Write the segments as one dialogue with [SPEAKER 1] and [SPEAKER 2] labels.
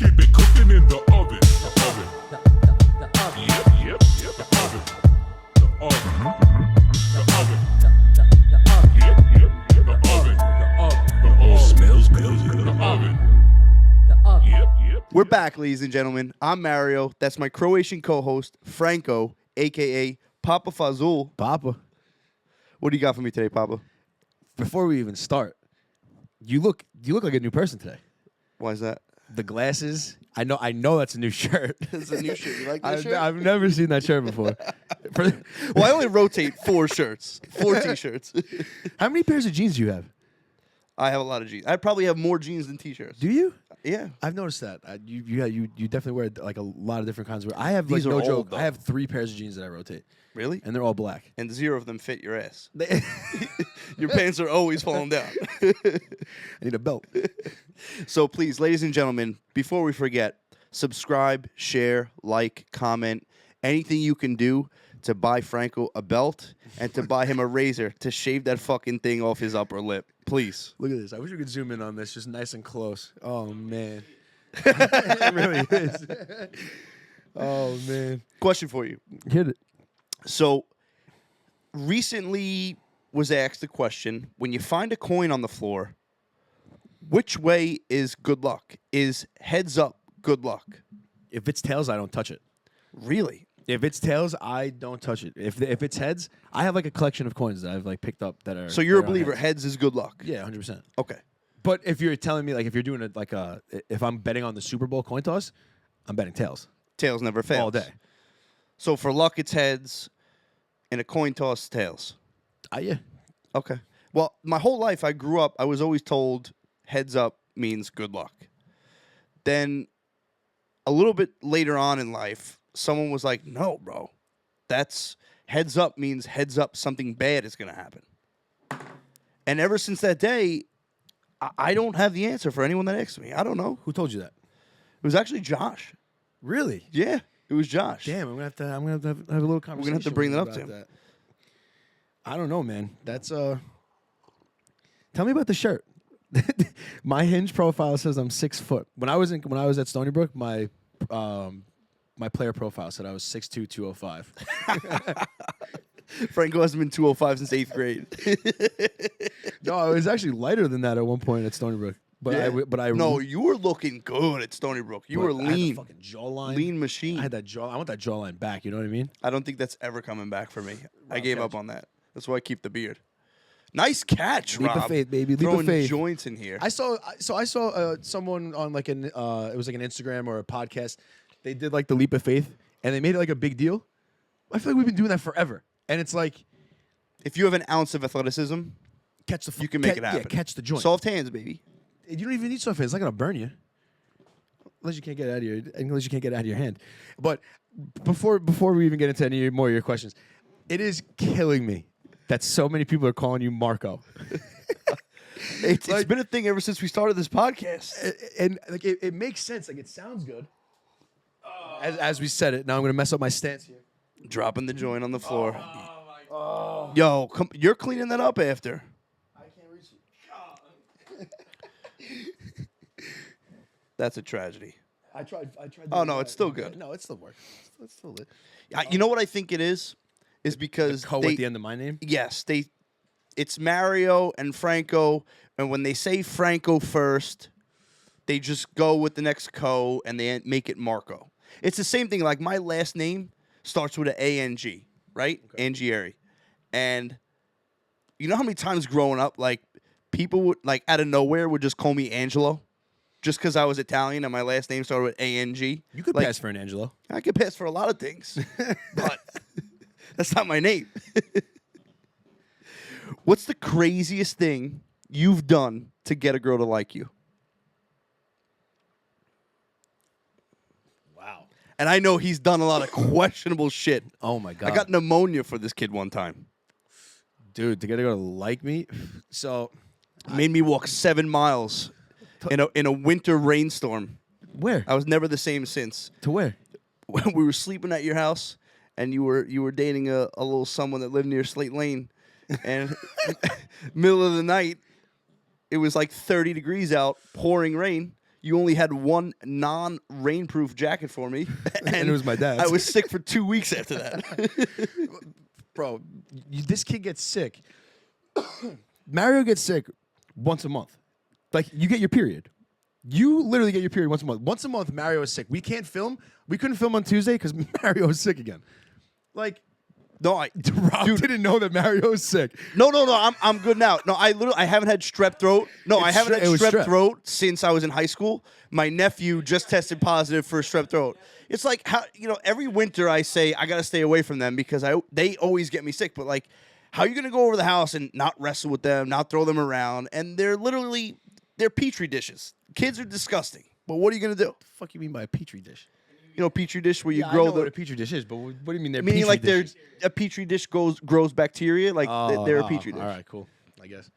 [SPEAKER 1] Keep it cooking in the oven. The oven. The oven. Yep. The oven. The oven. The oven. The oven. Yep. The oven. The oven. The oven. Smells good. The oven. The oven. Yep.
[SPEAKER 2] We're back, ladies and gentlemen. I'm Mario. That's my Croatian co-host, Franco, a.k.a. Papa Fazul.
[SPEAKER 3] Papa,
[SPEAKER 2] What do you got for me today, Papa?
[SPEAKER 3] before we even start, you look like a new person today.
[SPEAKER 2] Why is that?
[SPEAKER 3] The glasses, I know that's a new shirt.
[SPEAKER 2] It's a new shirt. You like that shirt?
[SPEAKER 3] I've never seen that shirt before.
[SPEAKER 2] Well, I only rotate 4 shirts, 4 T-shirts.
[SPEAKER 3] How many pairs of jeans do you have?
[SPEAKER 2] I have a lot of jeans. I probably have more jeans than T-shirts.
[SPEAKER 3] Do you?
[SPEAKER 2] Yeah.
[SPEAKER 3] I've noticed that. You definitely wear like a lot of different kinds of. I have
[SPEAKER 2] These
[SPEAKER 3] like
[SPEAKER 2] are
[SPEAKER 3] no
[SPEAKER 2] old,
[SPEAKER 3] joke.
[SPEAKER 2] though.
[SPEAKER 3] I have 3 pairs of jeans that I rotate,
[SPEAKER 2] Really?
[SPEAKER 3] and they're all black.
[SPEAKER 2] And 0 of them fit your ass. Your pants are always falling down.
[SPEAKER 3] I need a belt.
[SPEAKER 2] So please, ladies and gentlemen, before we forget, subscribe, share, like, comment, anything you can do to buy Franco a belt and to buy him a razor to shave that fucking thing off his upper lip. Please.
[SPEAKER 3] Look at this. I wish we could zoom in on this, just nice and close. Oh man, it really is. Oh man.
[SPEAKER 2] Question for you.
[SPEAKER 3] Hit it.
[SPEAKER 2] So, recently was asked the question, when you find a coin on the floor, which way is good luck? Is heads up good luck?
[SPEAKER 3] If it's tails, I don't touch it.
[SPEAKER 2] Really?
[SPEAKER 3] If it's tails, I don't touch it. If it's heads, I have like a collection of coins that I've like picked up that are.
[SPEAKER 2] So you're a
[SPEAKER 3] that are
[SPEAKER 2] believer,
[SPEAKER 3] heads.
[SPEAKER 2] heads is good luck?
[SPEAKER 3] Yeah, 100%.
[SPEAKER 2] Okay.
[SPEAKER 3] But if you're telling me like if you're doing it like if I'm betting on the Super Bowl coin toss, I'm betting tails
[SPEAKER 2] Tails never fails.
[SPEAKER 3] all day.
[SPEAKER 2] So for luck, it's heads. In a coin toss, tails.
[SPEAKER 3] Yeah.
[SPEAKER 2] Okay. Well, my whole life, I grew up, I was always told heads up means good luck. Then a little bit later on in life, someone was like, no, bro. That's heads up means heads up, something bad is going to happen. And ever since that day, I don't have the answer for anyone that asks me. I don't know.
[SPEAKER 3] Who told you that?
[SPEAKER 2] It was actually Josh.
[SPEAKER 3] Really?
[SPEAKER 2] Yeah, it was Josh.
[SPEAKER 3] Damn, I'm gonna have to have a little conversation.
[SPEAKER 2] We're gonna have to bring that up
[SPEAKER 3] about
[SPEAKER 2] to him.
[SPEAKER 3] that. I don't know, man. That's Tell me about the shirt. My Hinge profile says I'm 6 foot. When I was at Stony Brook, my player profile said I was 6'2", 205.
[SPEAKER 2] Franco hasn't been 205 since 8th grade.
[SPEAKER 3] No, I was actually lighter than that at one point at Stony Brook. But
[SPEAKER 2] Yeah. No, you were looking good at Stony Brook. You were
[SPEAKER 3] I had
[SPEAKER 2] lean.
[SPEAKER 3] the fucking jawline.
[SPEAKER 2] Lean machine.
[SPEAKER 3] I had that jaw. I want that jawline back. You know what I mean?
[SPEAKER 2] I don't think that's ever coming back for me. I gave up on that. That's why I keep the beard. Nice catch,
[SPEAKER 3] Leap
[SPEAKER 2] Rob.
[SPEAKER 3] of faith, baby. Leap
[SPEAKER 2] Throwing
[SPEAKER 3] of faith.
[SPEAKER 2] joints in here.
[SPEAKER 3] I saw someone on like it was like an Instagram or a podcast. They did like the leap of faith, and they made it like a big deal. I feel like we've been doing that forever, and it's like
[SPEAKER 2] If you have an ounce of athleticism, you can make it happen.
[SPEAKER 3] Yeah, catch the joint.
[SPEAKER 2] Soft hands, baby.
[SPEAKER 3] You don't even need soft hands. It's not gonna burn you, unless you can't get it out of your hand. But before we even get into any more of your questions, it is killing me that so many people are calling you Marco.
[SPEAKER 2] It's been a thing ever since we started this podcast.
[SPEAKER 3] And like it makes sense. Like it sounds good. As we said it, now I'm gonna mess up my stance here.
[SPEAKER 2] Dropping the joint on the floor. Yo, you're cleaning that up after.
[SPEAKER 3] I can't reach it.
[SPEAKER 2] That's a tragedy.
[SPEAKER 3] I tried.
[SPEAKER 2] Oh, no, it's still good.
[SPEAKER 3] No, it still works. It's still lit.
[SPEAKER 2] You know what I think it is? Is because
[SPEAKER 3] Co at the end of my name.
[SPEAKER 2] Yes, it's Mario and Franco, and when they say Franco first, they just go with the next co and they make it Marco. It's the same thing. Like my last name starts with an A-N-G, right? Okay. Angieri. And you know how many times growing up, like people would like out of nowhere would just call me Angelo, just because I was Italian and my last name started with A-N-G.
[SPEAKER 3] You could pass for an Angelo.
[SPEAKER 2] I could pass for a lot of things, but that's not my name. What's the craziest thing you've done to get a girl to like you?
[SPEAKER 3] Wow.
[SPEAKER 2] And I know he's done a lot of questionable shit.
[SPEAKER 3] Oh my god.
[SPEAKER 2] I got pneumonia for this kid one time.
[SPEAKER 3] Dude, to get a girl to like me, so
[SPEAKER 2] Made me walk 7 miles in a winter rainstorm.
[SPEAKER 3] Where?
[SPEAKER 2] I was never the same since.
[SPEAKER 3] To where?
[SPEAKER 2] When we were sleeping at your house, and you were dating a little someone that lived near Slate Lane, and middle of the night, it was like 30 degrees out, pouring rain. you only had one non-rainproof jacket for me,
[SPEAKER 3] And it was my dad's.
[SPEAKER 2] I was sick for 2 weeks after that.
[SPEAKER 3] Bro, this kid gets sick. Mario gets sick once a month. Like, you get your period. You literally get your period once a month. Once a month, Mario is sick. We can't film. We couldn't film on Tuesday because Mario is sick again. Like,
[SPEAKER 2] No,
[SPEAKER 3] Rob didn't know that Mario was sick.
[SPEAKER 2] No, I'm good now. No, I haven't had strep throat. No, I haven't had strep throat since I was in high school. My nephew just tested positive for strep throat. It's like how every winter I say I gotta stay away from them because they always get me sick. But like, how are you gonna go over the house and not wrestle with them, not throw them around? And they're petri dishes. Kids are disgusting. But what are you gonna do?
[SPEAKER 3] What the fuck you mean by a petri dish?
[SPEAKER 2] Petri dish where you
[SPEAKER 3] I
[SPEAKER 2] grow
[SPEAKER 3] know what a petri dish is, but what do you mean they're
[SPEAKER 2] meaning
[SPEAKER 3] petri
[SPEAKER 2] like
[SPEAKER 3] dishes?
[SPEAKER 2] a petri dish grows bacteria, like they're a petri dish.
[SPEAKER 3] All right, cool. I guess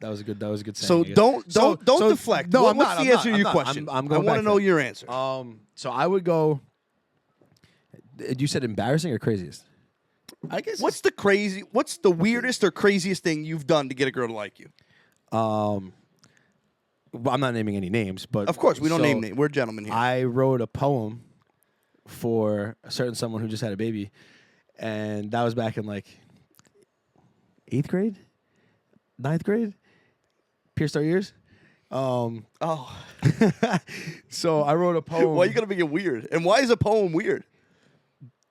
[SPEAKER 3] that was a good saying.
[SPEAKER 2] So
[SPEAKER 3] I guess.
[SPEAKER 2] don't deflect.
[SPEAKER 3] No, I'm
[SPEAKER 2] What's
[SPEAKER 3] not.
[SPEAKER 2] the
[SPEAKER 3] I'm
[SPEAKER 2] answer
[SPEAKER 3] not,
[SPEAKER 2] to your
[SPEAKER 3] I'm
[SPEAKER 2] question?
[SPEAKER 3] not. I'm
[SPEAKER 2] I
[SPEAKER 3] going
[SPEAKER 2] want
[SPEAKER 3] back
[SPEAKER 2] to know
[SPEAKER 3] to
[SPEAKER 2] your answer.
[SPEAKER 3] So I would go. You said embarrassing or craziest? I guess.
[SPEAKER 2] What's the weirdest or craziest thing you've done to get a girl to like you?
[SPEAKER 3] Well, I'm not naming any names, but
[SPEAKER 2] Of course, we don't name names. We're gentlemen here.
[SPEAKER 3] I wrote a poem for a certain someone who just had a baby, and that was back in like 8th grade, 9th grade. Pierced our ears.
[SPEAKER 2] Oh,
[SPEAKER 3] So I wrote a poem.
[SPEAKER 2] why are you gonna make it weird? And why is a poem weird?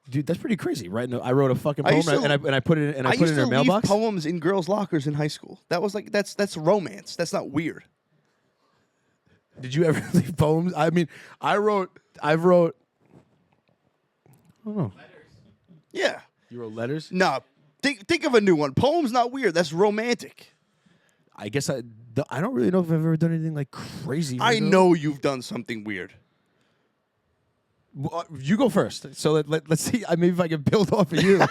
[SPEAKER 3] Dude, that's pretty crazy, right? No, I wrote a fucking
[SPEAKER 2] I
[SPEAKER 3] poem
[SPEAKER 2] used to-
[SPEAKER 3] and I put it in,
[SPEAKER 2] I
[SPEAKER 3] I put
[SPEAKER 2] used
[SPEAKER 3] it in
[SPEAKER 2] to
[SPEAKER 3] her
[SPEAKER 2] leave
[SPEAKER 3] mailbox.
[SPEAKER 2] poems in girls' lockers in high school. That was like that's romance. That's not weird.
[SPEAKER 3] Did you ever leave poems? I mean, I wrote. I don't know.
[SPEAKER 2] Yeah.
[SPEAKER 3] You wrote letters?
[SPEAKER 2] Nah. Think of a new one. Poem's not weird. That's romantic.
[SPEAKER 3] I guess I don't really know if I've ever done anything like crazy.
[SPEAKER 2] I know you've done something weird.
[SPEAKER 3] Well, you go first. So let's see. Maybe if I can build off of you.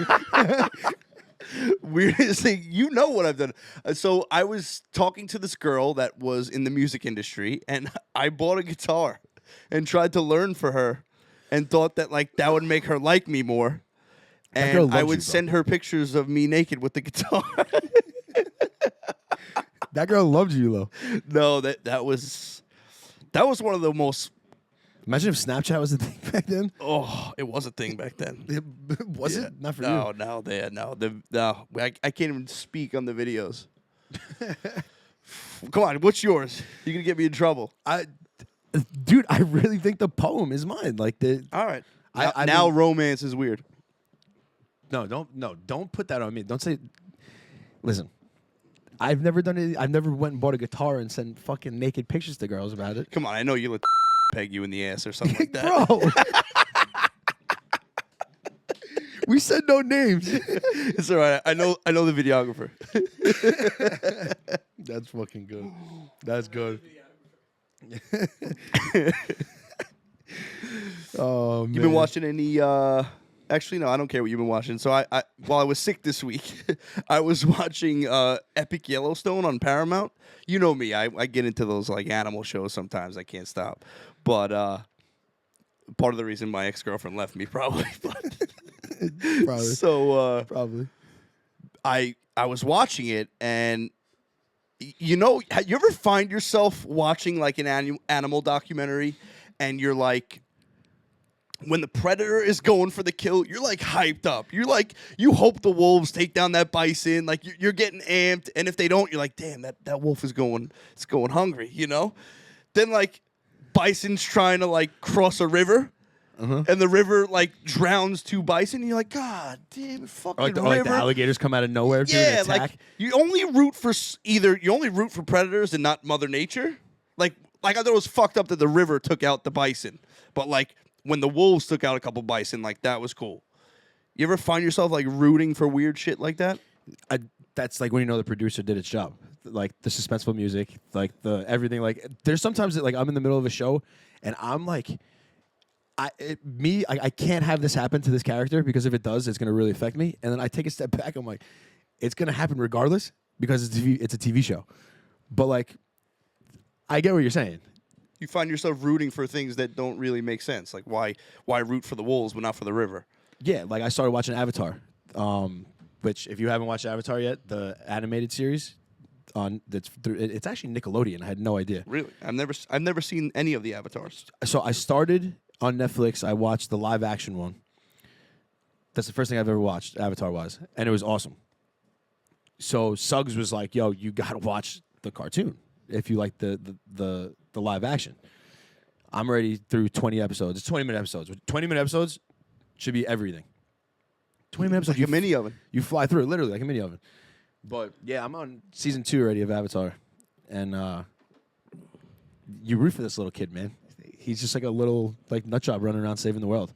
[SPEAKER 2] Weirdest thing, you know what I've done. So I was talking to this girl that was in the music industry, and I bought a guitar and tried to learn for her, and thought that like that would make her like me more.
[SPEAKER 3] girl
[SPEAKER 2] And I
[SPEAKER 3] loves
[SPEAKER 2] would
[SPEAKER 3] you, bro.
[SPEAKER 2] send her pictures of me naked with the guitar.
[SPEAKER 3] That girl loved you, though.
[SPEAKER 2] No, that was one of the most.
[SPEAKER 3] Imagine if Snapchat was a thing back then.
[SPEAKER 2] Oh, it was a thing back then.
[SPEAKER 3] Was
[SPEAKER 2] Yeah.
[SPEAKER 3] it? Not for
[SPEAKER 2] no,
[SPEAKER 3] you.
[SPEAKER 2] No. I can't even speak on the videos. Come on, what's yours? You're gonna get me in trouble.
[SPEAKER 3] Dude, I really think the poem is mine. Like
[SPEAKER 2] All right.
[SPEAKER 3] I
[SPEAKER 2] now
[SPEAKER 3] mean-
[SPEAKER 2] romance is weird.
[SPEAKER 3] don't put that on me. Don't say. Listen, I've never done it. I've never went and bought a guitar and sent fucking naked pictures to girls about it.
[SPEAKER 2] Come on, I know you let peg you in the ass or something like that.
[SPEAKER 3] Bro. We said no names.
[SPEAKER 2] It's all right. I know the videographer.
[SPEAKER 3] That's fucking good. That's good. Oh man.
[SPEAKER 2] You've been watching any actually no, I don't care what you've been watching. So I while I was sick this week, I was watching Epic Yellowstone on Paramount. You know me, I get into those like animal shows sometimes. I can't stop. But part of the reason my ex-girlfriend left me probably. But
[SPEAKER 3] Probably.
[SPEAKER 2] so
[SPEAKER 3] Probably.
[SPEAKER 2] I was watching it, and you ever find yourself watching like an animal documentary, and you're like, when the predator is going for the kill, you're like hyped up. You're like, you hope the wolves take down that bison. Like you're getting amped, and if they don't, you're like, damn, that wolf is going hungry. Then like bison's trying to like cross a river. And the river like drowns two bison. And you're like, God damn it, fucking
[SPEAKER 3] Like the
[SPEAKER 2] river.
[SPEAKER 3] alligators come out of nowhere.
[SPEAKER 2] Yeah,
[SPEAKER 3] to attack.
[SPEAKER 2] like you only root for predators and not Mother Nature. Like I thought it was fucked up that the river took out the bison, but like when the wolves took out a couple bison, like that was cool. You ever find yourself like rooting for weird shit like that?
[SPEAKER 3] That's like when you know the producer did its job, like the suspenseful music, like the everything. Like there's sometimes that like I'm in the middle of a show and I'm like, I can't have this happen to this character because if it does, it's gonna really affect me. And then I take a step back. I'm like, it's gonna happen regardless because it's a TV show. But like, I get what you're saying.
[SPEAKER 2] You find yourself rooting for things that don't really make sense. Like why root for the wolves but not for the river?
[SPEAKER 3] Yeah, like I started watching Avatar, which if you haven't watched Avatar yet, the animated series, on that's through. It's actually Nickelodeon. I had no idea.
[SPEAKER 2] Really? I've never seen any of the Avatars.
[SPEAKER 3] So I started on Netflix. I watched the live action one. That's the first thing I've ever watched, Avatar wise, and it was awesome. So Suggs was like, "Yo, you gotta watch the cartoon if you like the live action." I'm already through 20 episodes. It's 20-minute episodes. 20-minute episodes should be everything. 20-minute episodes,
[SPEAKER 2] Like a mini oven.
[SPEAKER 3] You fly through it literally like a mini oven. But yeah, I'm on season 2 already of Avatar, and you root for this little kid, man. He's just like a little like nut job running around saving the world.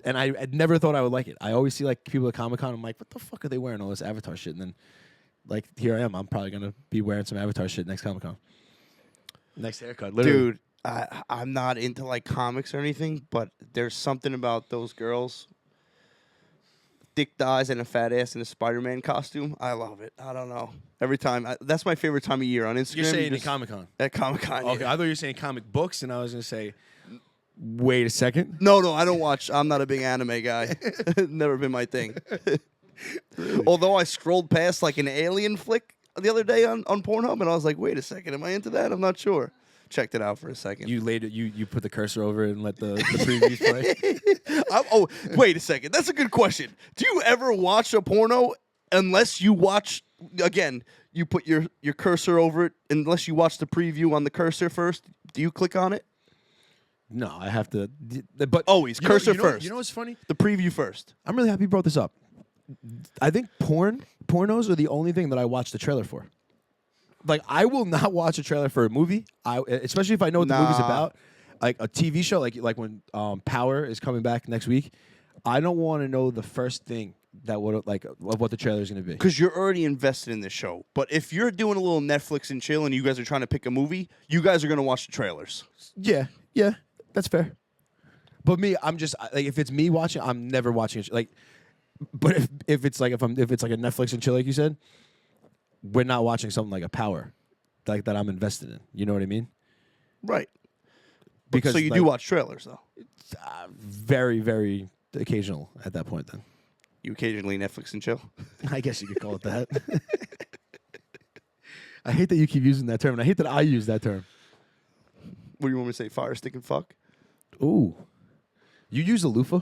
[SPEAKER 3] And I never thought I would like it. I always see like people at Comic-Con. I'm like, what the fuck are they wearing all this Avatar shit? And then, like, here I am. I'm probably gonna be wearing some Avatar shit next Comic-Con. Next haircut, literally.
[SPEAKER 2] Dude, I'm not into like comics or anything, but there's something about those girls. Thick thighs and a fat ass in a Spider-Man costume. I love it. I don't know. Every time. That's my favorite time of year on Instagram.
[SPEAKER 3] You're saying at Comic-Con?
[SPEAKER 2] At Comic-Con,
[SPEAKER 3] Okay,
[SPEAKER 2] yeah.
[SPEAKER 3] I thought you were saying comic books, and I was gonna say, wait a second.
[SPEAKER 2] No, I don't watch. I'm not a big anime guy. Never been my thing. Although I scrolled past like an alien flick the other day on Pornhub, and I was like, wait a second, am I into that? I'm not sure. Checked it out for a second.
[SPEAKER 3] You later you put the cursor over it and let the previews play.
[SPEAKER 2] Oh, wait a second. That's a good question. Do you ever watch a porno unless you watch, again, you put your cursor over it, unless you watch the preview on the cursor first? Do you click on it?
[SPEAKER 3] No, I have to. But
[SPEAKER 2] Always, cursor first.
[SPEAKER 3] You know what's funny?
[SPEAKER 2] The preview first.
[SPEAKER 3] I'm really happy you brought this up. I think pornos are the only thing that I watch the trailer for. Like, I will not watch a trailer for a movie, especially if I know what the movie's about. Like a TV show, like when Power is coming back next week. I don't want to know the first thing of what the trailer is going to be.
[SPEAKER 2] Because you're already invested in this show. But if you're doing a little Netflix and chill and you guys are trying to pick a movie, you guys are going to watch the trailers.
[SPEAKER 3] Yeah, that's fair. But me, I'm just like, if it's me watching, I'm never watching it. Like, but if it's like a Netflix and chill, like you said, we're not watching something like a Power, like that I'm invested in. You know what I mean?
[SPEAKER 2] Right.
[SPEAKER 3] Because
[SPEAKER 2] so you do watch trailers, though?
[SPEAKER 3] Very, very occasional at that point, then.
[SPEAKER 2] You occasionally Netflix and chill?
[SPEAKER 3] I guess you could call it that. I hate that you keep using that term, and I hate that I use that term.
[SPEAKER 2] What do you want me to say? Fire, stick, and fuck?
[SPEAKER 3] Ooh. You use a loofah?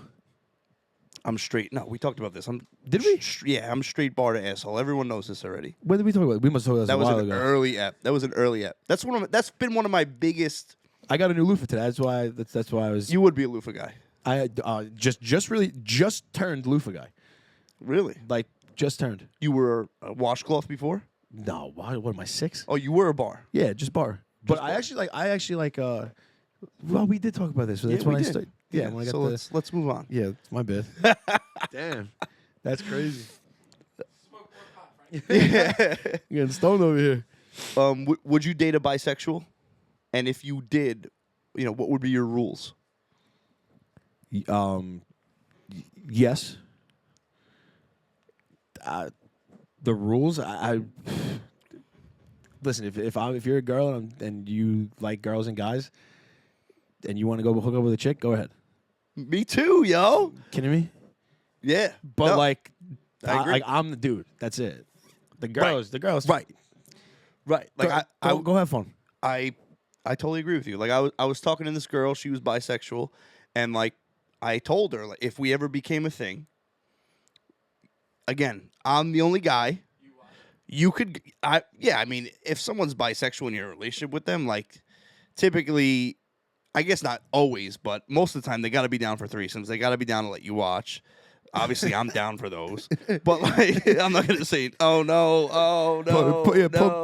[SPEAKER 2] I'm straight. No, we talked about this.
[SPEAKER 3] Did we?
[SPEAKER 2] Yeah, I'm straight bar to asshole. Everyone knows this already.
[SPEAKER 3] When did we talk about it? We must have talked about this a while ago.
[SPEAKER 2] That was an early app. That's been one of my biggest.
[SPEAKER 3] I got a new loofah today. That's why I was.
[SPEAKER 2] You would be a loofah guy.
[SPEAKER 3] I just turned loofah guy.
[SPEAKER 2] Really?
[SPEAKER 3] Like, just turned.
[SPEAKER 2] You were a washcloth before?
[SPEAKER 3] No, why? What am I, 6?
[SPEAKER 2] Oh, you were a bar.
[SPEAKER 3] Yeah, just bar. But I actually like. Well, we did talk about this. So that's when I started. Yeah, when I got
[SPEAKER 2] let's move on.
[SPEAKER 3] Yeah, it's my bad. Damn, that's crazy.
[SPEAKER 4] Smoke more pot, Frank.
[SPEAKER 2] Yeah.
[SPEAKER 3] You're getting stoned over here.
[SPEAKER 2] Would you date a bisexual? And if you did, what would be your rules?
[SPEAKER 3] Yes. The rules, I listen. If you're a girl and you like girls and guys, and you want to go hook up with a chick, go ahead.
[SPEAKER 2] Me too, yo.
[SPEAKER 3] Kidding me?
[SPEAKER 2] Yeah,
[SPEAKER 3] But
[SPEAKER 2] no,
[SPEAKER 3] like,
[SPEAKER 2] I agree.
[SPEAKER 3] I'm the dude. That's it. The girls,
[SPEAKER 2] right. Like
[SPEAKER 3] go have fun.
[SPEAKER 2] I totally agree with you. Like I was talking to this girl, she was bisexual, and like I told her, like, if we ever became a thing, again, I'm the only guy. You could, I mean, if someone's bisexual and you're in a relationship with them, like, typically, I guess not always, but most of the time, they got to be down for threesomes. They got to be down to let you watch. Obviously, I'm down for those. But, like, I'm not going to say, oh, no.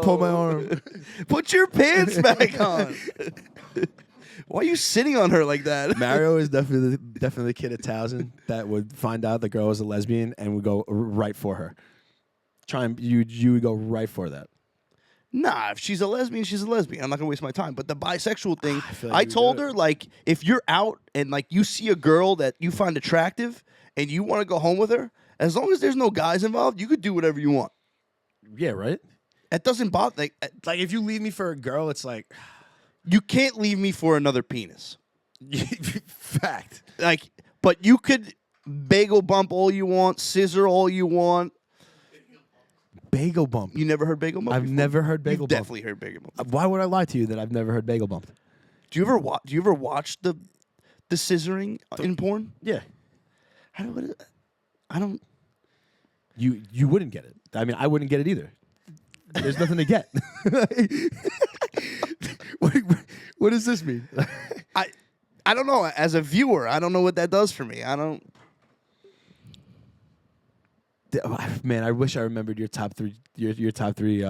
[SPEAKER 3] Pull my arm.
[SPEAKER 2] Put your pants back on. Why are you sitting on her like that?
[SPEAKER 3] Mario is definitely the kid at 1,000 that would find out the girl is a lesbian and would go right for her. You would go right for that.
[SPEAKER 2] Nah, if she's a lesbian, she's a lesbian. I'm not gonna waste my time. But the bisexual thing,
[SPEAKER 3] feel like
[SPEAKER 2] I
[SPEAKER 3] you would
[SPEAKER 2] told
[SPEAKER 3] do it.
[SPEAKER 2] her, like, if you're out and like you see a girl that you find attractive and you want to go home with her, as long as there's no guys involved, you could do whatever you want.
[SPEAKER 3] Yeah, right.
[SPEAKER 2] It doesn't bother.
[SPEAKER 3] Like if you leave me for a girl, it's like
[SPEAKER 2] You can't leave me for another penis.
[SPEAKER 3] fact.
[SPEAKER 2] Like, but you could bagel bump all you want, scissor all you want.
[SPEAKER 3] Bagel bump.
[SPEAKER 2] You never heard bagel bump?
[SPEAKER 3] I've
[SPEAKER 2] before?
[SPEAKER 3] never heard bagel
[SPEAKER 2] You've
[SPEAKER 3] bump.
[SPEAKER 2] definitely heard bagel bump.
[SPEAKER 3] Why would I lie to you that I've never heard bagel bump?
[SPEAKER 2] Do you ever watch the scissoring in porn?
[SPEAKER 3] Yeah.
[SPEAKER 2] I don't.
[SPEAKER 3] You wouldn't get it. I mean, I wouldn't get it either. There's nothing to get. What does this mean?
[SPEAKER 2] I don't know. As a viewer, I don't know what that does for me. I don't.
[SPEAKER 3] Man, I wish I remembered your top three. Your top three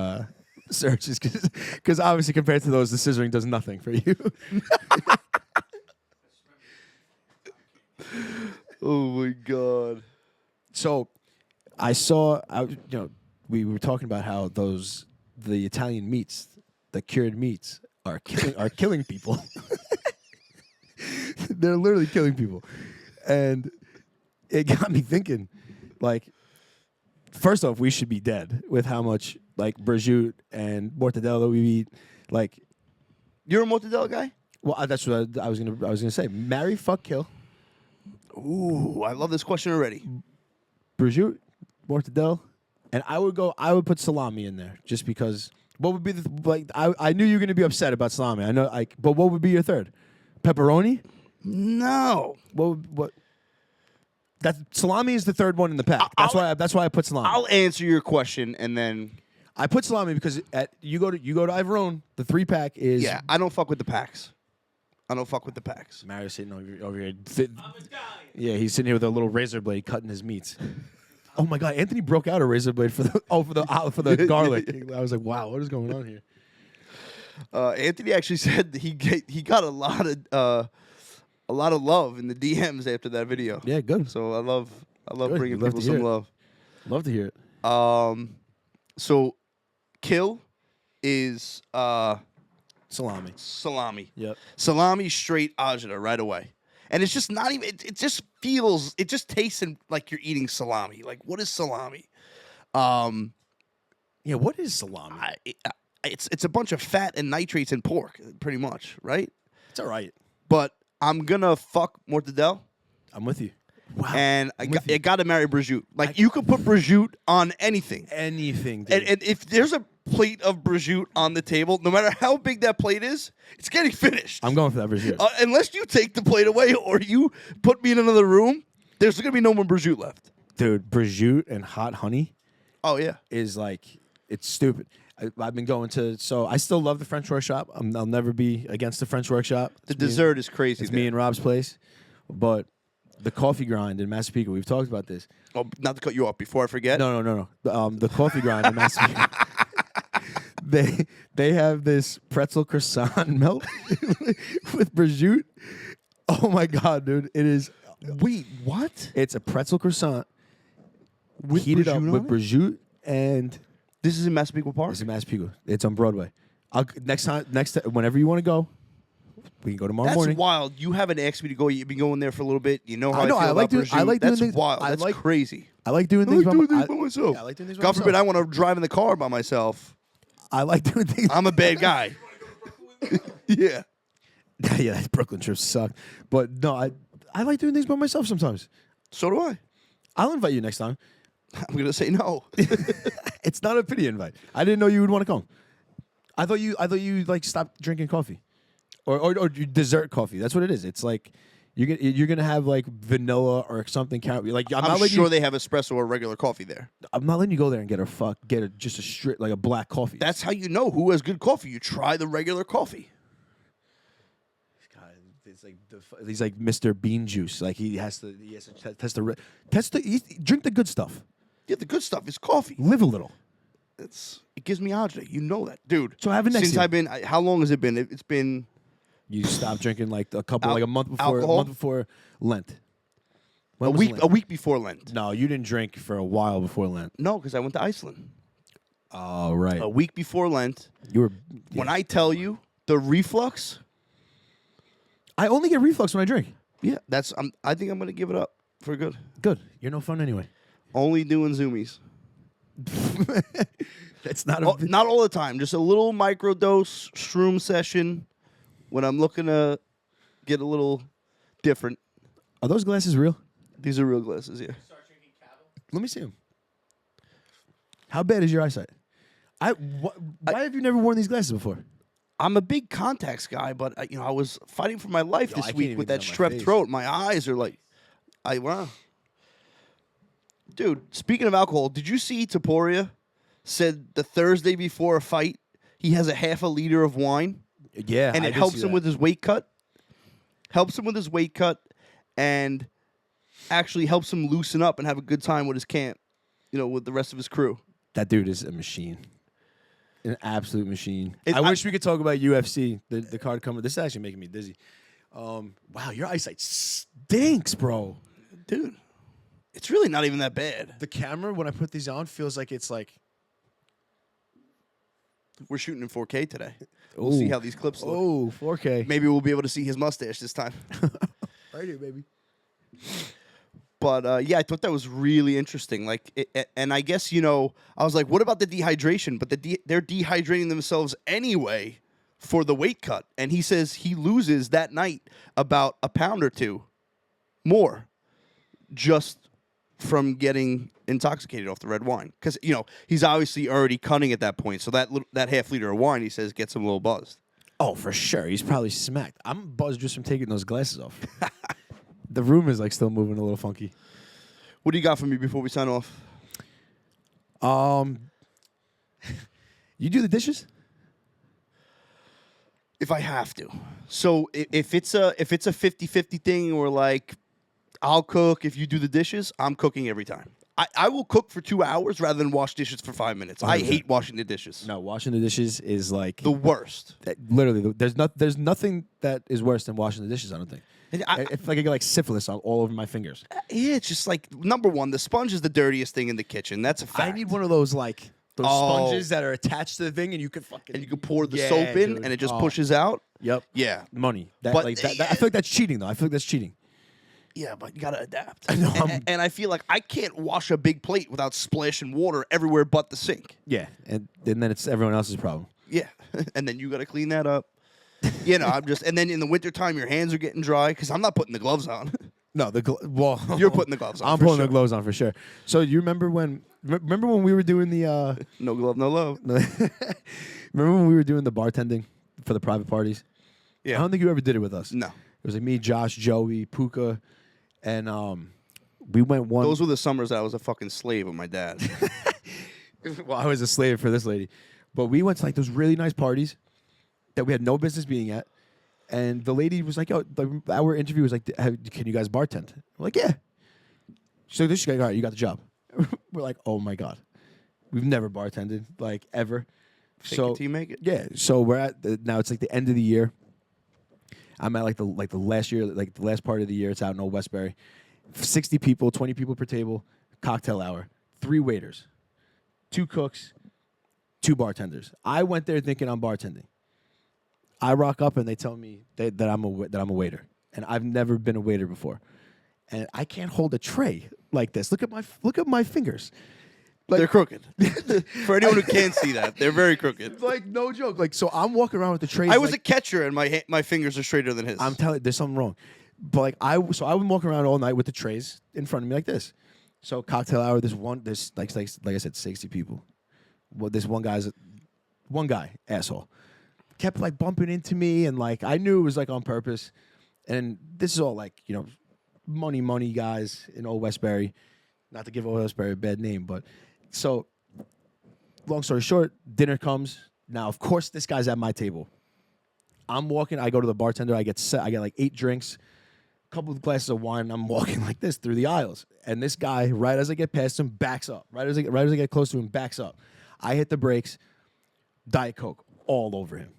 [SPEAKER 3] searches, because obviously compared to those, the scissoring does nothing for you.
[SPEAKER 2] Oh my god.
[SPEAKER 3] So, I saw. We were talking about how the Italian meats, the cured meats, are killing people. They're literally killing people, and it got me thinking. Like, first off, we should be dead with how much like prosciutto and mortadella we eat. Like,
[SPEAKER 2] You're a mortadella guy?
[SPEAKER 3] well, that's what I was gonna say. Marry, fuck, kill.
[SPEAKER 2] Ooh, I love this question already.
[SPEAKER 3] Prosciutto, mortadella, and I would put salami in there just because. What would be I knew you were gonna be upset about salami. I know, but what would be your third? Pepperoni?
[SPEAKER 2] No.
[SPEAKER 3] What? That salami is the third one in the pack. That's why I put salami.
[SPEAKER 2] I'll answer your question and then.
[SPEAKER 3] I put salami because you go to Ivorone, the 3-pack is.
[SPEAKER 2] Yeah, I don't fuck with the packs.
[SPEAKER 3] Mario's sitting over here. Yeah, he's sitting here with a little razor blade cutting his meats. Oh my God, Anthony broke out a razor blade for the garlic. I was like, wow, what is going on here?
[SPEAKER 2] Anthony actually said that he got a lot of love in the DMs after that video.
[SPEAKER 3] Yeah, good.
[SPEAKER 2] So I love
[SPEAKER 3] Good.
[SPEAKER 2] bringing
[SPEAKER 3] Love
[SPEAKER 2] people
[SPEAKER 3] to hear
[SPEAKER 2] some
[SPEAKER 3] it.
[SPEAKER 2] love.
[SPEAKER 3] Love to hear it.
[SPEAKER 2] So kill is
[SPEAKER 3] Salami.
[SPEAKER 2] salami.
[SPEAKER 3] Yep.
[SPEAKER 2] Salami straight agita right away. And it's just not even. It just feels. It just tastes like you're eating salami. Like, what is salami?
[SPEAKER 3] Yeah, what is salami?
[SPEAKER 2] It's a bunch of fat and nitrates in pork, pretty much, right?
[SPEAKER 3] It's all right.
[SPEAKER 2] But I'm gonna fuck mortadella,
[SPEAKER 3] I'm with you. Wow.
[SPEAKER 2] and
[SPEAKER 3] I'm with you.
[SPEAKER 2] I gotta marry prosciutto. Like, you could put prosciutto on anything,
[SPEAKER 3] Anything, dude.
[SPEAKER 2] and if there's a plate of prosciutto on the table, no matter how big that plate is, it's getting finished.
[SPEAKER 3] I'm going for that prosciutto.
[SPEAKER 2] Unless you take the plate away or you put me in another room, there's gonna be no more prosciutto left.
[SPEAKER 3] Dude, prosciutto and hot honey
[SPEAKER 2] Oh yeah.
[SPEAKER 3] is like, it's stupid. I've been going to, so I still love the French Workshop. I'll never be against the French Workshop.
[SPEAKER 2] The dessert is crazy.
[SPEAKER 3] It's me and Rob's place. But the coffee grind in Massapequa, we've talked about this.
[SPEAKER 2] Oh, not to cut you off before I forget.
[SPEAKER 3] No. The coffee grind in Massapequa. They have this pretzel croissant melt with prosciutto. Oh my God, dude. It is.
[SPEAKER 2] Wait, what?
[SPEAKER 3] It's a pretzel croissant
[SPEAKER 2] With
[SPEAKER 3] heated up
[SPEAKER 2] prosciutto
[SPEAKER 3] with
[SPEAKER 2] on it?
[SPEAKER 3] prosciutto, and
[SPEAKER 2] This is in Massapequa Park?
[SPEAKER 3] it's in Massapequa. It's on Broadway. Next time, whenever you want to go, we can go tomorrow
[SPEAKER 2] That's
[SPEAKER 3] morning.
[SPEAKER 2] wild. You haven't asked me to go. You've been going there for a little bit. You know how I,
[SPEAKER 3] I know,
[SPEAKER 2] feel
[SPEAKER 3] I like
[SPEAKER 2] about
[SPEAKER 3] doing- I
[SPEAKER 2] prosciutto.
[SPEAKER 3] like doing
[SPEAKER 2] That's
[SPEAKER 3] things-
[SPEAKER 2] wild.
[SPEAKER 3] I
[SPEAKER 2] That's
[SPEAKER 3] like-
[SPEAKER 2] crazy.
[SPEAKER 3] I like doing
[SPEAKER 2] I
[SPEAKER 3] things
[SPEAKER 2] like doing things
[SPEAKER 3] I-
[SPEAKER 2] by myself.
[SPEAKER 3] Yeah, I like doing things by
[SPEAKER 2] God
[SPEAKER 3] myself.
[SPEAKER 2] forbid I want to drive in the car by myself.
[SPEAKER 3] I like doing things.
[SPEAKER 2] I'm a bad guy. Yeah.
[SPEAKER 3] Yeah, that Brooklyn trip sucked. But no, I like doing things by myself sometimes.
[SPEAKER 2] So do I.
[SPEAKER 3] I'll invite you next time.
[SPEAKER 2] I'm going to say no.
[SPEAKER 3] It's not a pity invite. I didn't know you would want to come. I thought you like stopped drinking coffee, or you dessert coffee. That's what it is. It's like you're gonna have like vanilla or something. Like I'm not
[SPEAKER 2] I'm
[SPEAKER 3] letting
[SPEAKER 2] sure
[SPEAKER 3] you,
[SPEAKER 2] they have espresso or regular coffee there.
[SPEAKER 3] I'm not letting you go there and get just a straight like a black coffee.
[SPEAKER 2] That's how you know who has good coffee. You try the regular coffee.
[SPEAKER 3] God, it's like he's like Mr. Bean Juice. Like he has to drink the good stuff.
[SPEAKER 2] Yeah, the good stuff is coffee.
[SPEAKER 3] Live a little.
[SPEAKER 2] It gives me agita. You know that, dude.
[SPEAKER 3] So have it next
[SPEAKER 2] Since
[SPEAKER 3] year.
[SPEAKER 2] I've been, how long has it been? It's been
[SPEAKER 3] You stopped drinking like a month before
[SPEAKER 2] alcohol?
[SPEAKER 3] a month before Lent. When
[SPEAKER 2] a
[SPEAKER 3] was
[SPEAKER 2] week.
[SPEAKER 3] Lent?
[SPEAKER 2] A week before Lent.
[SPEAKER 3] No, you didn't drink for a while before Lent.
[SPEAKER 2] No, because I went to Iceland.
[SPEAKER 3] Oh right.
[SPEAKER 2] A week before Lent.
[SPEAKER 3] You were.
[SPEAKER 2] When I tell you the reflux,
[SPEAKER 3] I only get reflux when I drink.
[SPEAKER 2] yeah, I think I'm gonna give it up for good.
[SPEAKER 3] Good. You're no fun anyway.
[SPEAKER 2] Only doing zoomies.
[SPEAKER 3] That's not
[SPEAKER 2] Not all the time. Just a little microdose shroom session when I'm looking to get a little different.
[SPEAKER 3] Are those glasses real?
[SPEAKER 2] These are real glasses, yeah.
[SPEAKER 3] Let me see them. How bad is your eyesight? Why have you never worn these glasses before?
[SPEAKER 2] I'm a big contacts guy, but I was fighting for my life
[SPEAKER 3] I
[SPEAKER 2] this
[SPEAKER 3] can't
[SPEAKER 2] week
[SPEAKER 3] even
[SPEAKER 2] with
[SPEAKER 3] get
[SPEAKER 2] that
[SPEAKER 3] on my
[SPEAKER 2] strep
[SPEAKER 3] face.
[SPEAKER 2] throat. My eyes are like, wow. Dude, speaking of alcohol, did you see Topuria said the Thursday before a fight he has a half a liter of wine
[SPEAKER 3] Yeah,
[SPEAKER 2] and
[SPEAKER 3] I
[SPEAKER 2] it
[SPEAKER 3] did
[SPEAKER 2] helps
[SPEAKER 3] see
[SPEAKER 2] him
[SPEAKER 3] that.
[SPEAKER 2] with his weight cut? Helps him with his weight cut and actually helps him loosen up and have a good time with his camp, with the rest of his crew.
[SPEAKER 3] That dude is a machine. An absolute machine.
[SPEAKER 2] I
[SPEAKER 3] I wish we could talk about UFC, the card coming. This is actually making me dizzy. Wow, your eyesight stinks, bro.
[SPEAKER 2] Dude, it's really not even that bad.
[SPEAKER 3] The camera, when I put these on, feels like it's like...
[SPEAKER 2] We're shooting in 4K today. We'll see
[SPEAKER 3] Ooh.
[SPEAKER 2] how these clips look.
[SPEAKER 3] Oh, 4K.
[SPEAKER 2] Maybe we'll be able to see his mustache this time.
[SPEAKER 3] Right here, baby.
[SPEAKER 2] But yeah, I thought that was really interesting. And I guess I was like, what about the dehydration? But they're dehydrating themselves anyway for the weight cut. And he says he loses that night about a pound or two more, just from getting intoxicated off the red wine. Because he's obviously already cutting at that point. So that half liter of wine, he says, gets him a little buzzed.
[SPEAKER 3] Oh, for sure. He's probably smacked. I'm buzzed just from taking those glasses off. The room is like still moving a little funky.
[SPEAKER 2] What do you got for me before we sign off?
[SPEAKER 3] You do the dishes?
[SPEAKER 2] If I have to. So if it's a 50-50 thing, or like I'll cook, if you do the dishes, I'm cooking every time. I will cook for 2 hours rather than wash dishes for 5 minutes. I
[SPEAKER 3] 100%.
[SPEAKER 2] hate washing the dishes.
[SPEAKER 3] No, washing the dishes is like
[SPEAKER 2] The worst.
[SPEAKER 3] literally. There's nothing that is worse than washing the dishes. I don't think.
[SPEAKER 2] And
[SPEAKER 3] It's like I get like syphilis all over my fingers.
[SPEAKER 2] yeah, it's just like, number one, the sponge is the dirtiest thing in the kitchen. That's a fact.
[SPEAKER 3] I need one of those like those
[SPEAKER 2] Oh.
[SPEAKER 3] sponges that are attached to the thing, and you can fucking
[SPEAKER 2] And you can pour the
[SPEAKER 3] Yeah,
[SPEAKER 2] soap in,
[SPEAKER 3] dude.
[SPEAKER 2] and it just
[SPEAKER 3] Oh.
[SPEAKER 2] pushes out.
[SPEAKER 3] Yep.
[SPEAKER 2] Yeah.
[SPEAKER 3] Money. That,
[SPEAKER 2] But-
[SPEAKER 3] like, that, I feel like that's cheating, though. I feel like that's cheating.
[SPEAKER 2] Yeah, but you gotta adapt.
[SPEAKER 3] I know,
[SPEAKER 2] And I feel like I can't wash a big plate without splashing water everywhere but the sink.
[SPEAKER 3] Yeah, and then it's everyone else's problem.
[SPEAKER 2] Yeah, and then you got to clean that up. I'm just, and then in the wintertime, your hands are getting dry because I'm not putting the gloves on.
[SPEAKER 3] No, well,
[SPEAKER 2] You're putting the gloves on.
[SPEAKER 3] I'm
[SPEAKER 2] for
[SPEAKER 3] pulling
[SPEAKER 2] sure.
[SPEAKER 3] the gloves on for sure. So you remember when we were doing the
[SPEAKER 2] No glove, no love.
[SPEAKER 3] remember when we were doing the bartending for the private parties?
[SPEAKER 2] Yeah.
[SPEAKER 3] I don't think you ever did it with us.
[SPEAKER 2] No.
[SPEAKER 3] It was like me, Josh, Joey, Puka, and we went one.
[SPEAKER 2] Those were the summers that I was a fucking slave of my dad.
[SPEAKER 3] Well, I was a slave for this lady, but we went to like those really nice parties that we had no business being at, and the lady was like, "Yo," our interview was like, "Can you guys bartend?" We're like, "Yeah." So this guy, all right, you got the job. We're like, "Oh my god, we've never bartended like ever."
[SPEAKER 2] Fake it till you make it.
[SPEAKER 3] Yeah, so we're at now. It's like the end of the year. I'm at like the last year, like the last part of the year. It's out in Old Westbury. 60 people, 20 people per table, cocktail hour, 3 waiters, 2 cooks, 2 bartenders. I went there thinking I'm bartending. I rock up and they tell me that I'm a waiter, and I've never been a waiter before, and I can't hold a tray like this. Look at my fingers. Like,
[SPEAKER 2] They're crooked. For anyone who can't see that, they're very crooked.
[SPEAKER 3] like no joke. Like so, I'm walking around with the trays.
[SPEAKER 2] I was
[SPEAKER 3] like,
[SPEAKER 2] a catcher, and my fingers are straighter than his.
[SPEAKER 3] I'm telling you, there's something wrong. But like I was walking around all night with the trays in front of me like this. So cocktail hour, there's like I said, 60 people. Well, this one guy, asshole, kept like bumping into me, and like I knew it was like on purpose. And this is all like money guys in Old Westbury. Not to give Old Westbury a bad name, but so long story short, dinner comes. Now, of course, this guy's at my table. I'm walking. I go to the bartender. I get like 8 drinks, a couple of glasses of wine. And I'm walking like this through the aisles, and this guy, right as I get past him, backs up. Right as I get close to him, backs up. I hit the brakes. Diet Coke all over him,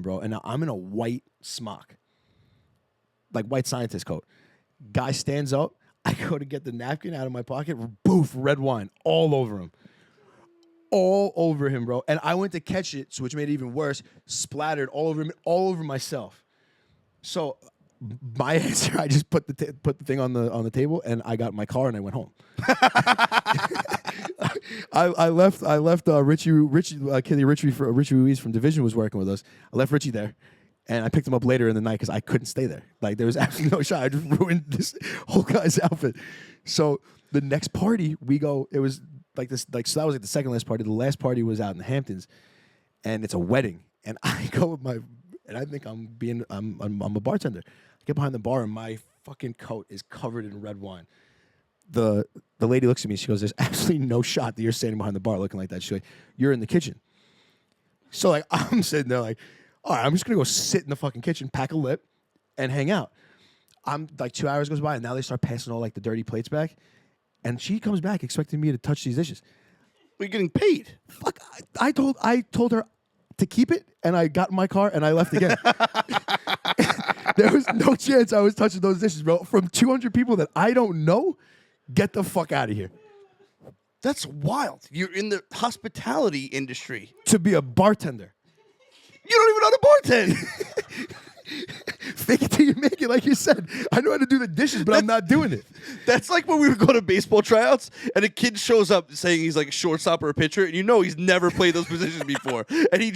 [SPEAKER 3] bro. And now I'm in a white smock, like white scientist coat. Guy stands up. I go to get the napkin out of my pocket. Boof, red wine all over him. All over him, bro. And I went to catch it, so which made it even worse. Splattered all over him, all over myself. So my answer, I just put the thing on the table, and I got in my car and I went home. I left Richie Ruiz from Division was working with us. I left Richie there, and I picked him up later in the night because I couldn't stay there. Like there was absolutely no shot. I just ruined this whole guy's outfit. So the next party we go, it was so that was like the second last party. The last party was out in the Hamptons, and it's a wedding. And I go with and I think I'm a bartender. I get behind the bar and my fucking coat is covered in red wine. The lady looks at me. She goes, "There's absolutely no shot that you're standing behind the bar looking like that." She's like, "You're in the kitchen." So like I'm sitting there like, all right, I'm just gonna go sit in the fucking kitchen, pack a lip, and hang out. I'm like 2 hours goes by and now they start passing all like the dirty plates back, and she comes back expecting me to touch these dishes.
[SPEAKER 2] We're getting paid.
[SPEAKER 3] Fuck! I told her to keep it, and I got in my car and I left again. There was no chance I was touching those dishes, bro. From 200 people that I don't know, get the fuck out of here.
[SPEAKER 2] That's wild. You're in the hospitality industry.
[SPEAKER 3] To be a bartender.
[SPEAKER 2] You don't even know how to bartend.
[SPEAKER 3] Fake it till you make it, like you said. I know how to do the dishes, but I'm not doing it.
[SPEAKER 2] That's like when we would go to baseball tryouts and a kid shows up saying he's like a shortstop or a pitcher, and you know he's never played those positions before. And he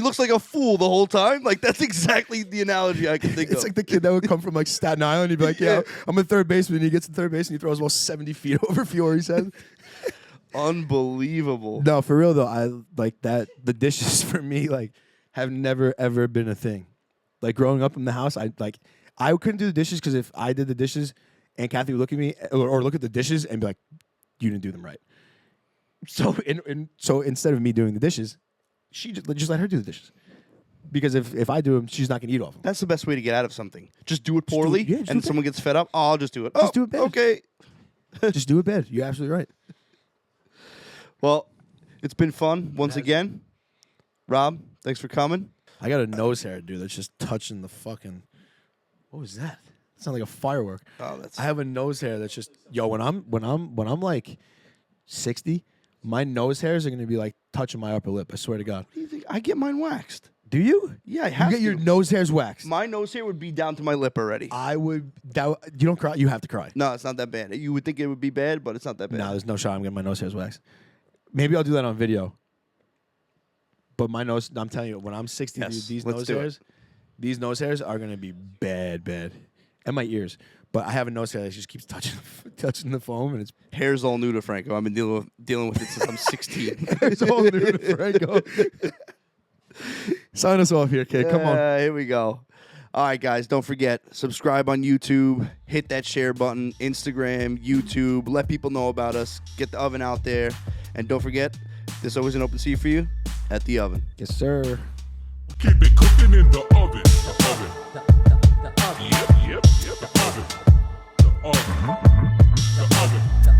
[SPEAKER 2] looks like a fool the whole time. Like, that's exactly the analogy I can think of.
[SPEAKER 3] It's like the kid that would come from like Staten Island. He'd be like, yeah, I'm a third baseman. And he gets to third base and he throws about 70 feet over Fiore, he says.
[SPEAKER 2] Unbelievable.
[SPEAKER 3] No, for real though, I like that. The dishes for me like have never ever been a thing. Like growing up in the house, I couldn't do the dishes because if I did the dishes, Aunt Kathy would look at me or look at the dishes and be like, "You didn't do them right." So so instead of me doing the dishes, she just let her do the dishes. Because if I do them, she's not gonna eat off them.
[SPEAKER 2] That's the best way to get out of something. Just do it poorly,
[SPEAKER 3] just do it
[SPEAKER 2] and
[SPEAKER 3] bad.
[SPEAKER 2] someone gets fed up. Oh, I'll just do it.
[SPEAKER 3] Just do it bad.
[SPEAKER 2] Okay.
[SPEAKER 3] Just do it bad. You're absolutely right.
[SPEAKER 2] Well, it's been fun once again. Rob, thanks for coming.
[SPEAKER 3] I got a nose hair, dude, that's just touching the fucking. What was that? It sounded like a firework.
[SPEAKER 2] Oh, that's.
[SPEAKER 3] I have a nose hair that's just when I'm like 60, my nose hairs are gonna be like touching my upper lip. I swear to God.
[SPEAKER 2] What do you think? I get mine waxed.
[SPEAKER 3] Do you?
[SPEAKER 2] Yeah, I have
[SPEAKER 3] You get
[SPEAKER 2] to.
[SPEAKER 3] your nose hairs waxed.
[SPEAKER 2] My nose hair would be down to my lip already.
[SPEAKER 3] I would. You don't cry. You have to cry.
[SPEAKER 2] No, it's not that bad. You would think it would be bad, but it's not that bad.
[SPEAKER 3] No, there's no shot I'm getting my nose hairs waxed. Maybe I'll do that on video. But my nose, I'm telling you, when I'm 60,
[SPEAKER 2] Yes,
[SPEAKER 3] dude,
[SPEAKER 2] let's
[SPEAKER 3] these nose hairs are gonna be bad. And my ears. But I have a nose hair that just keeps touching the foam, and it's
[SPEAKER 2] Hair's all new to Franco. I've been dealing with it since I'm 16.
[SPEAKER 3] it's all new to Franco. Sign us off here, kid. Come on.
[SPEAKER 2] Here we go. All right, guys, don't forget, subscribe on YouTube, hit that share button, Instagram, YouTube, let people know about us, get the oven out there, and don't forget, there's always an open seat for you at the oven.
[SPEAKER 3] Yes, sir.
[SPEAKER 1] Keep it cooking in the oven. The oven.
[SPEAKER 4] The oven.
[SPEAKER 1] Yep. The oven. The oven. The oven.